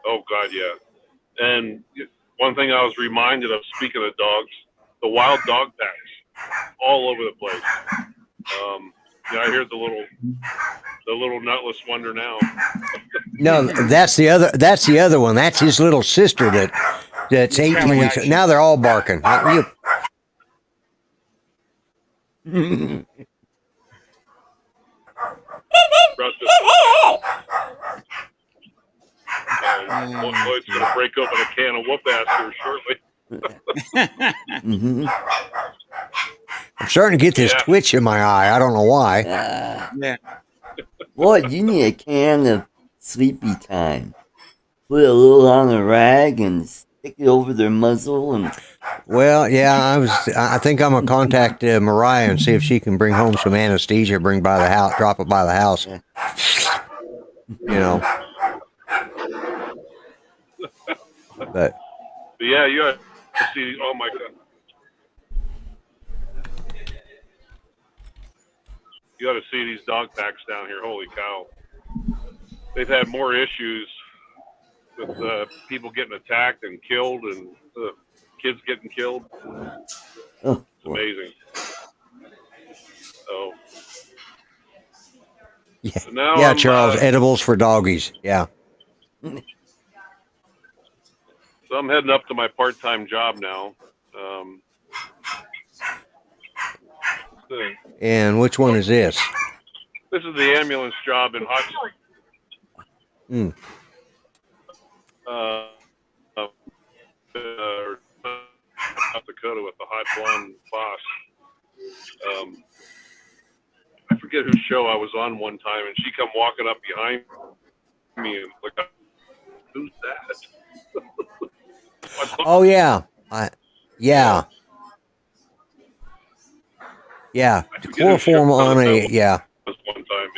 oh god, yeah. And one thing I was reminded of, speaking of dogs, the wild dog packs all over the place. Yeah, I hear the little nutless wonder now. No, that's the other one. That's his little sister that's 18 weeks. Now they're all barking. Lloyd's going to break open a can of whoop ass here shortly. I'm starting to get this twitch in my eye. I don't know why. Yeah. What? You need a can of sleepy time. Put a little on a rag and stick it over their muzzle and. Well, yeah, I think I'm gonna contact Mariah and see if she can bring home some anesthesia, drop it by the house. But yeah, you have to see. Oh my god. You got to see these dog packs down here. Holy cow. They've had more issues with people getting attacked and killed and kids getting killed. Oh, it's amazing. So, yeah, Charles, edibles for doggies. Yeah. So I'm heading up to my part-time job now. And which one is this? This is the ambulance job in Hot South Dakota with the hot blonde boss. I forget whose show I was on one time, and she come walking up behind me and like, who's that? Oh yeah, yeah. The chloroform on a One time.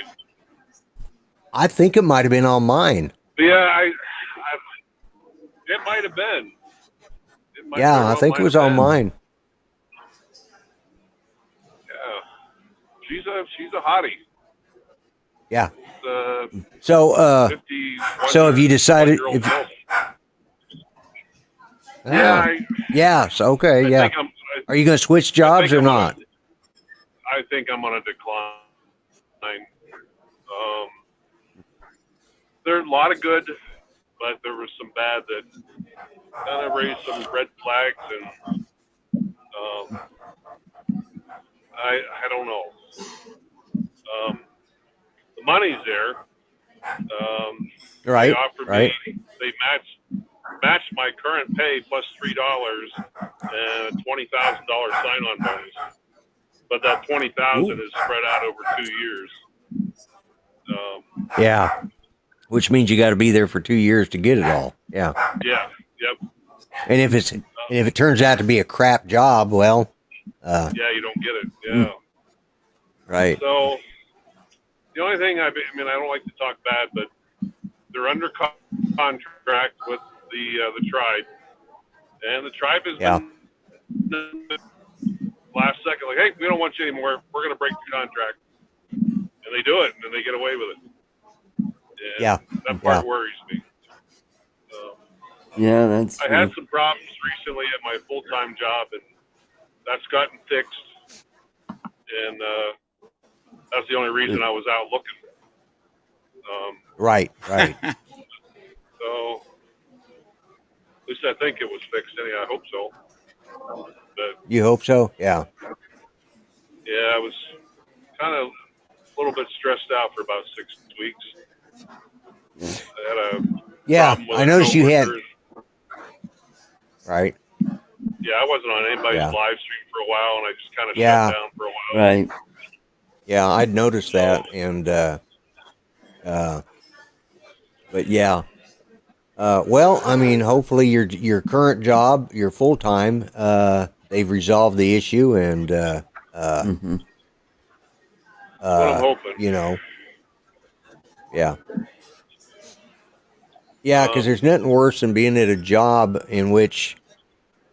I think it might have been on mine. Yeah, it might have been. I think it was on mine. Yeah, she's a hottie. Yeah. So have you decided if? So okay, yeah. Are you going to switch jobs or not? I think I'm going to decline. There's a lot of good, but there was some bad that kind of raised some red flags, and I don't know. The money's there. They Right. offered Right. me, they matched my current pay plus $3 and a $20,000 sign-on bonus. But that $20,000 is spread out over 2 years. Yeah. Which means you got to be there for 2 years to get it all. Yeah. Yeah. Yep. And if it turns out to be a crap job, well, Yeah, you don't get it. Yeah. right. So the only thing I mean, I don't like to talk bad, but they're under contract with the tribe, and the tribe has been last second like, hey, we don't want you anymore. We're going to break the contract, and they do it, and they get away with it. And that part worries me. Yeah, that's. I had some problems recently at my full-time job, and that's gotten fixed. And that's the only reason I was out looking. Right. So at least I think it was fixed. Anyway, I hope so. But You hope so? Yeah. yeah, I was kind of a little bit stressed out for about 6 weeks. I had a problem with I noticed you had. coworker. Right. Yeah, I wasn't on anybody's live stream for a while, and I just kind of Yeah. shut down for a while. Right. Yeah, I'd noticed that, and but yeah. Well, I mean, hopefully your current job, your full time, they've resolved the issue, and What I'm hoping. you know, yeah, because there's nothing worse than being at a job in which,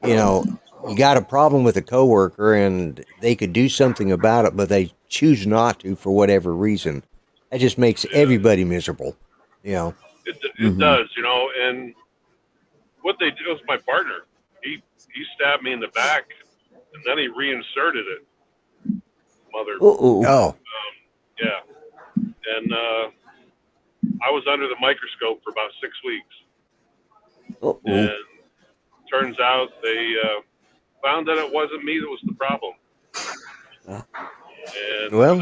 you know, you got a problem with a coworker and they could do something about it, but they choose not to for whatever reason. That just makes everybody miserable, you know. It does, you know, and what they do is my partner. He stabbed me in the back, and then he reinserted it. Mother. Oh. Yeah. And I was under the microscope for about 6 weeks. And turns out they found that it wasn't me that was the problem. And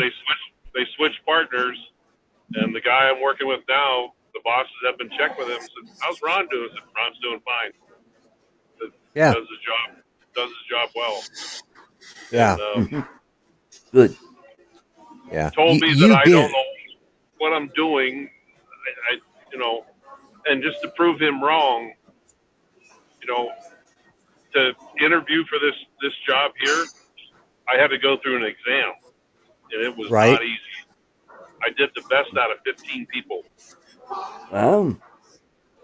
they switched partners, and the guy I'm working with now, the bosses have been checked with him. Said, "How's Ron doing?" I said, "Ron's doing fine. Does his job well." Yeah. And, Good. Yeah. Told me that I don't know what I'm doing. I you know, and just to prove him wrong, you know, to interview for this job here, I had to go through an exam, and it was not easy. I did the best out of 15 people. Wow.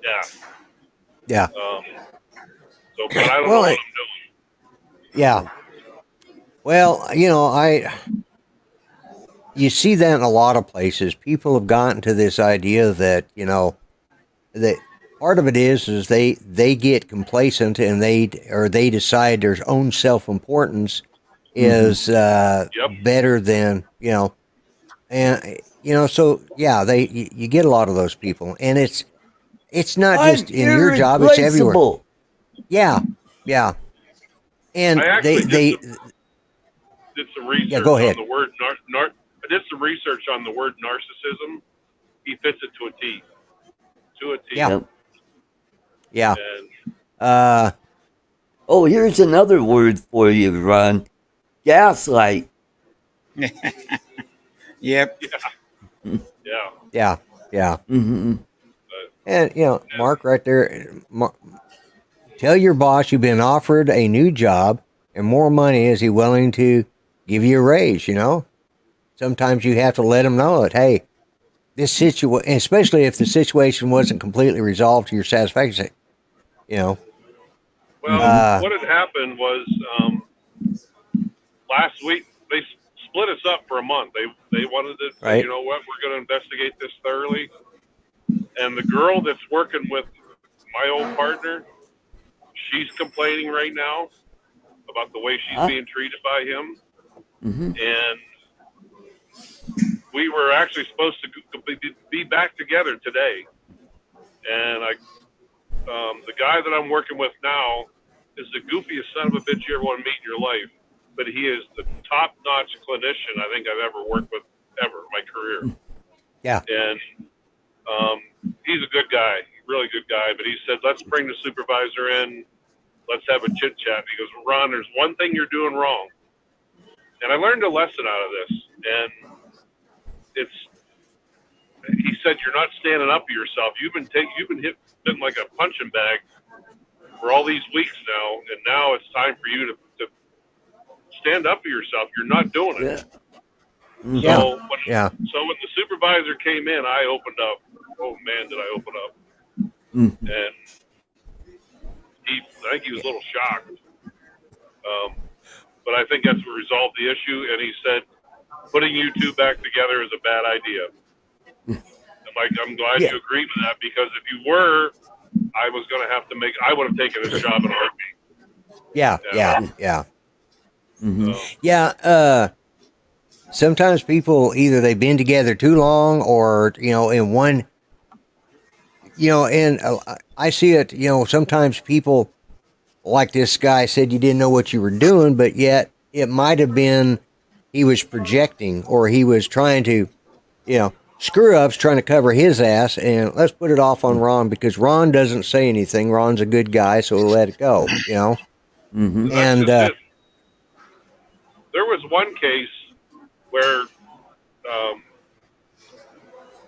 Yeah. Yeah. So, but I don't know what I'm doing. Yeah. Well, you know, you see that in a lot of places. People have gotten to this idea that, you know, that part of it is they get complacent and they decide their own self-importance is better than, you know, and you know, so yeah, you get a lot of those people, and it's not just in your job; it's everywhere. Yeah, and I actually they did some research Yeah, go ahead. on the word I did some research on the word narcissism. He fits it to a T. To a T. Yeah. Yeah. And, here's another word for you, Ron. Gaslight. Yep. Yeah. Mm-hmm. And, you know, Mark, right there, tell your boss you've been offered a new job and more money. Is he willing to give you a raise, you know? Sometimes you have to let him know that, hey, this situation, especially if the situation wasn't completely resolved to your satisfaction, you know. Well, what had happened was last week they split us up for a month. They wanted to say, you know what, we're going to investigate this thoroughly. And the girl that's working with my old partner, she's complaining right now about the way she's being treated by him. And we were actually supposed to be back together today. And The guy that I'm working with now is the goofiest son of a bitch you ever want to meet in your life, but he is the top-notch clinician I think I've ever worked with ever in my career. Yeah. And he's a good guy, really good guy. But he said, let's bring the supervisor in. Let's have a chit chat. He goes, Ron, there's one thing you're doing wrong. And I learned a lesson out of this. And he said, you're not standing up for yourself. You've been been like a punching bag for all these weeks now. And now it's time for you to stand up for yourself. You're not doing it. Yeah. So when the supervisor came in, I opened up. Oh man, did I open up? And I think he was a little shocked. But I think that's what resolved the issue. And he said, putting you two back together is a bad idea. I'm glad you agreed with that, because if you were, I would have taken this job in a heartbeat. Yeah. Yeah. Sometimes people, either they've been together too long, or, in one, and I see it, sometimes people, like this guy said, you didn't know what you were doing, but yet it might have been he was projecting, or he was trying to, screw ups, trying to cover his ass, and let's put it off on Ron, because Ron doesn't say anything. Ron's a good guy, so we'll let it go, And there was one case where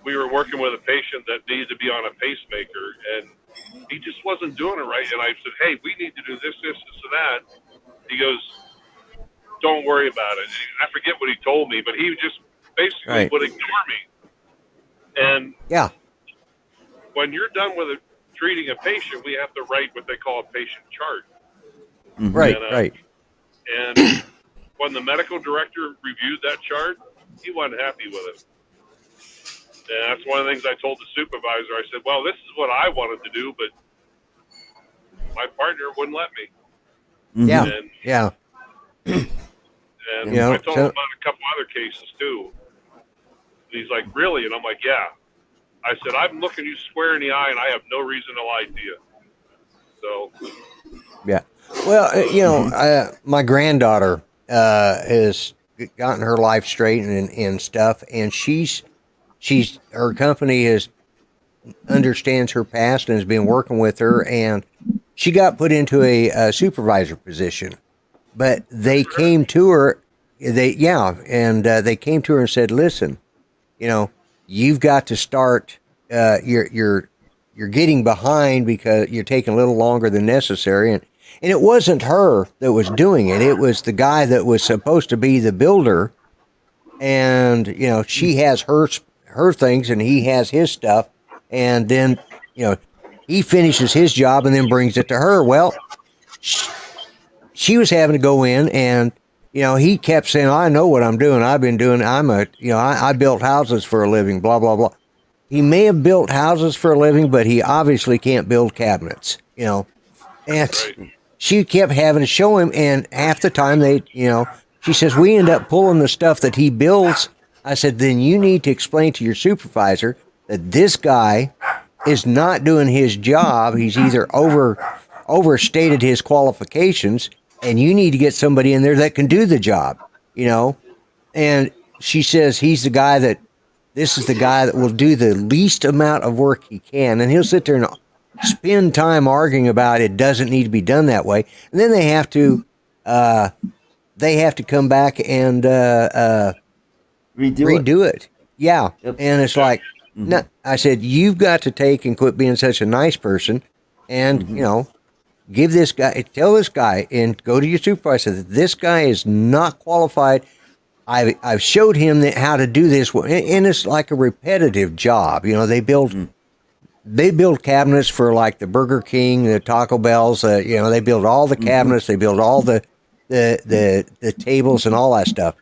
we were working with a patient that needed to be on a pacemaker, and he just wasn't doing it right. And I said, hey, we need to do this, and that. He goes, don't worry about it. I forget what he told me, but he just basically would ignore me. And when you're done with treating a patient, we have to write what they call a patient chart. Right. And when the medical director reviewed that chart, he wasn't happy with it. And that's one of the things I told the supervisor. I said, well, this is what I wanted to do, but my partner wouldn't let me. Yeah. And I told him about a couple other cases too. And he's like, really? And I'm like, yeah. I said, I'm looking you square in the eye, and I have no reason to lie to you. So. Yeah. Well, my granddaughter has gotten her life straight and stuff, and her company understands her past and has been working with her, and she got put into a supervisor position. But they came to her, they came to her and said, listen, you've got to start, you're getting behind because you're taking a little longer than necessary. And it wasn't her that was doing it. It was the guy that was supposed to be the builder. And, she has her things and he has his stuff. And then, he finishes his job and then brings it to her. Well, she was having to go in, and, he kept saying, I know what I'm doing. I've been doing, I built houses for a living, blah, blah, blah. He may have built houses for a living, but he obviously can't build cabinets, and she kept having to show him. And half the time she says, we end up pulling the stuff that he builds. I said, then you need to explain to your supervisor that this guy is not doing his job. He's either overstated his qualifications, and you need to get somebody in there that can do the job, And she says, this is the guy that will do the least amount of work he can. And he'll sit there and spend time arguing about it doesn't need to be done that way. And then they have to come back and redo it. Yeah. Yep. And it's like, no, I said, you've got to take and quit being such a nice person and, tell this guy and go to your supervisor that this guy is not qualified. I've showed him how to do this, and it's like a repetitive job. They build cabinets for like the Burger King, the Taco Bells. They build all the cabinets, they build all the tables and all that stuff.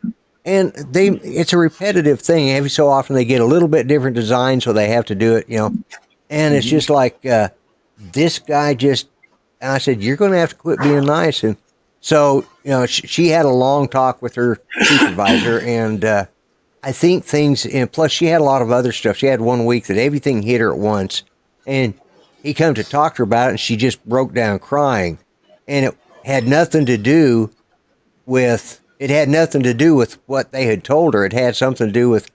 And it's a repetitive thing. Every so often they get a little bit different design, so they have to do it. And it's just like this guy just. And I said, you're going to have to quit being nice. And so, she had a long talk with her supervisor, and I think and plus she had a lot of other stuff. She had one week that everything hit her at once, and he come to talk to her about it, and she just broke down crying, and it had nothing to do with what they had told her. It had something to do with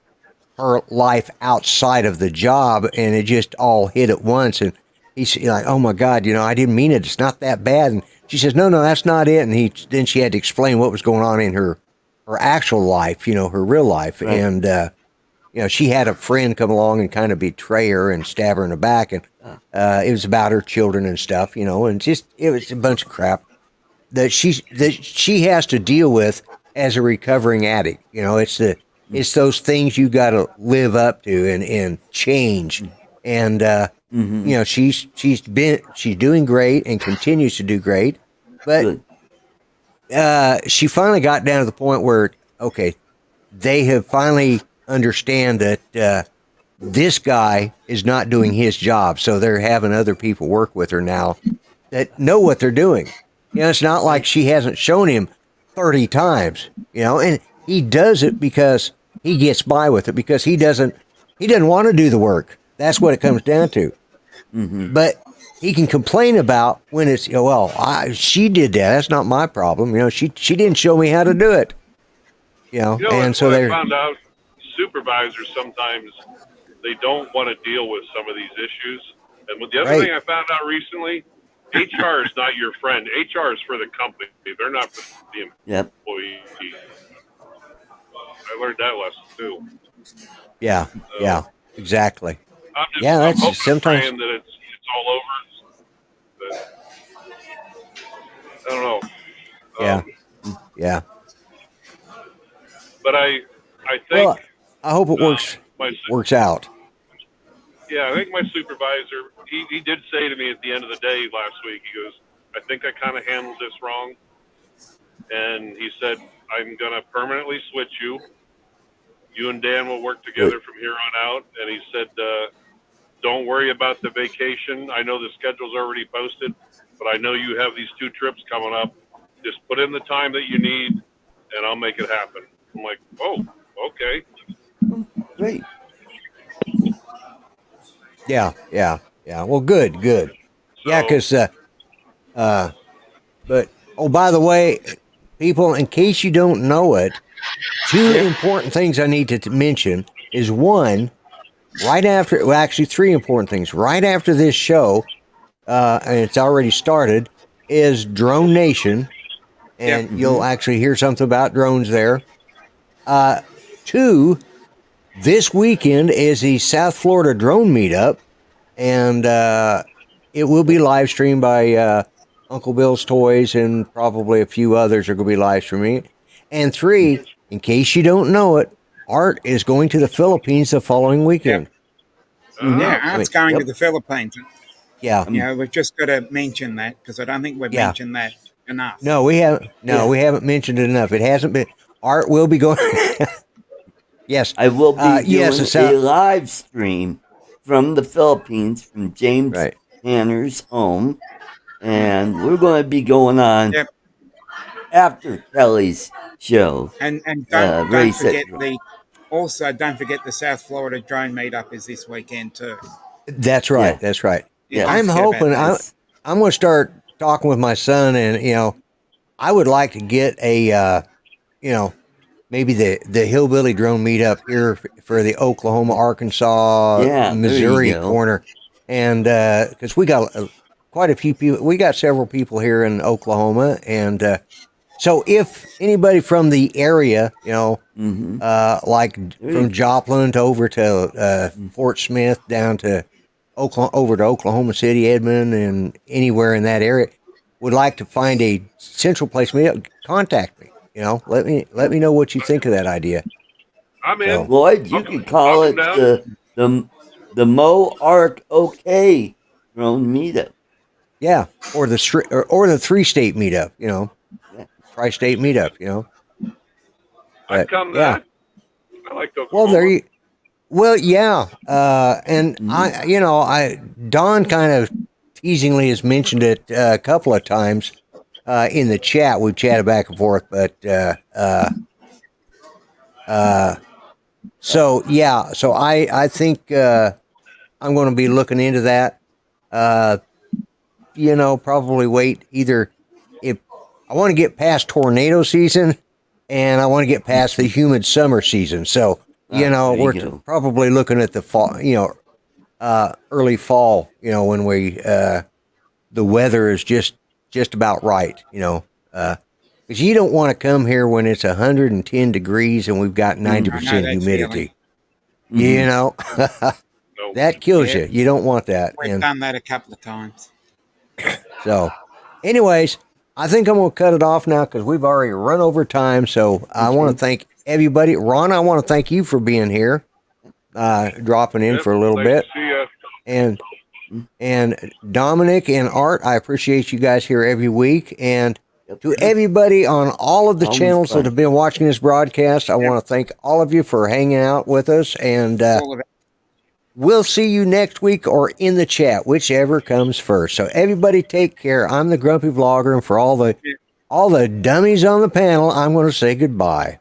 her life outside of the job, and it just all hit at once. And he's like, "Oh my God, I didn't mean it. It's not that bad." And she says, "No, that's not it." And then she had to explain what was going on in her actual life, her real life. Right. And she had a friend come along and kind of betray her and stab her in the back, and it was about her children and stuff, and just it was a bunch of crap that she has to deal with as a recovering addict. It's those things you got to live up to and change. And she's doing great and continues to do great, but she finally got down to the point where, okay, they have finally understand that this guy is not doing his job, so they're having other people work with her now that know what they're doing. It's not like she hasn't shown him 30 times, and he does it because he gets by with it, because he doesn't want to do the work. That's what it comes down to. Mm-hmm. But he can complain about when it's, she did that. That's not my problem. She didn't show me how to do it. And so I found out supervisors sometimes they don't want to deal with some of these issues. And with the other thing I found out recently, HR is not your friend. HR is for the company. They're not for the employee. I learned that lesson too. Yeah, exactly. I'm sometimes praying that it's all over. But I don't know. Yeah. But I think. Well, I hope it works out. Yeah, I think my supervisor, he did say to me at the end of the day last week, he goes, "I think I kind of handled this wrong." And he said, "I'm going to permanently switch you. You and Dan will work together from here on out." And he said, "Don't worry about the vacation. I know the schedule's already posted, but I know you have these 2 trips coming up. Just put in the time that you need, and I'll make it happen." I'm like, "Oh, okay." Great. Yeah. Well, good. So, yeah, because, but, by the way, people, in case you don't know it, 2 important things I need to mention is, 1, actually 3 important things. Right after this show, and it's already started, is Drone Nation, and you'll actually hear something about drones there. 2, this weekend is the South Florida Drone Meetup, and it will be live streamed by Uncle Bill's Toys, and probably a few others are going to be live streaming it. And 3, in case you don't know it, Art is going to the Philippines the following weekend. Art's going to the Philippines. Yeah. We've just got to mention that, because I don't think we've mentioned that enough. No, we haven't. We haven't mentioned it enough. It hasn't been. Art will be going. Yes, I will be doing a live stream from the Philippines, from James Tanner's home, and we're going to be going on after Kelly's show. And don't forget don't forget the South Florida Drone Meetup is this weekend too. That's right. Yeah, I'm hoping I'm going to start talking with my son, and I would like to get a maybe the Hillbilly Drone Meetup here for the Oklahoma, Arkansas, Missouri corner. And because we got quite a few people, we got several people here in Oklahoma. And so if anybody from the area, like from Joplin to over to Fort Smith, down to over to Oklahoma City, Edmond, and anywhere in that area, would like to find a central place meetup, contact me. Let me know what you think of that idea. I'm in. Lloyd, you could call it the Mo Arc OK Drone Meetup. Yeah, or the 3-state meetup. Tri-state meetup. I'd come there. I like those. Well, there you. Well, yeah, and Don kind of teasingly has mentioned it a couple of times. In the chat, we've chatted back and forth, but so I think I'm going to be looking into that. Probably wait either if I want to get past tornado season and I want to get past the humid summer season. So, we're probably looking at the fall, early fall, when the weather is just about right, because you don't want to come here when it's 110 degrees and we've got 90% humidity. No. That kills you. You don't want that. We've done that a couple of times. So, anyways, I think I'm going to cut it off now because we've already run over time. So I want to thank everybody. Ron, I want to thank you for being here, dropping in for a little bit. And Dominic and Art, I appreciate you guys here every week. And to everybody on all of the channels that have been watching this broadcast, I want to thank all of you for hanging out with us. And we'll see you next week or in the chat, whichever comes first. So everybody take care. I'm the Grumpy Vlogger, and for all the dummies on the panel, I'm going to say goodbye.